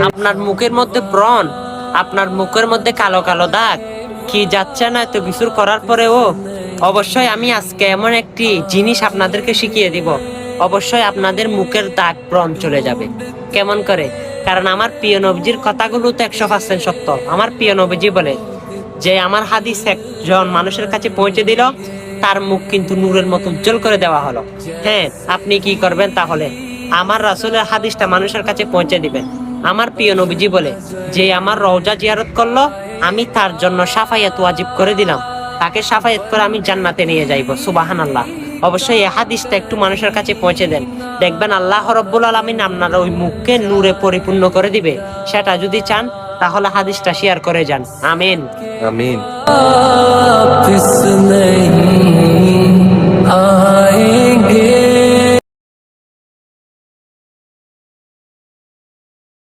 আপনার মুখের মধ্যে ব্রণ, আপনার মুখের মধ্যে কালো কালো দাগ কি যাচ্ছে না এত কিছুর করার পরেও? অবশ্যই আমি আজকে এমন একটি জিনিস আপনাদেরকে শিখিয়ে দিব, অবশ্যই আপনাদের মুখের দাগ ব্রণ চলে যাবে। কেমন করে? কারণ আমার প্রিয় নবীজির কথাগুলো তো 100% সত্য। আমার প্রিয় নবীজি বলে যে আমার হাদিস একজন মানুষের কাছে পৌঁছে দিল, তার মুখ কিন্তু নূরের মতো উজ্জ্বল করে দেওয়া হলো। হ্যাঁ, আপনি কি করবেন তাহলে? আমার রাসূলের হাদিসটা মানুষের কাছে পৌঁছে দিবেন। আমার প্রিয় নবীজি বলে যে আমার রওজা জিয়ারত করলো, আমি তার জন্য শাফায়াত ওয়াজিব করে দিলাম, তাকে শাফায়াত করে আমি জান্নাতে নিয়ে যাইব। সুবহানাল্লাহ। অবশ্যই এই হাদিসটা একটু মানুষের কাছে পৌঁছে দেন, দেখবেন আল্লাহ রাব্বুল আলামিন আপনার ওই মুখকে নূরে পরিপূর্ণ করে দিবে। সেটা যদি চান তাহলে হাদিসটা শেয়ার করে যান। আমিন আমিন। वापस नहीं आएंगे।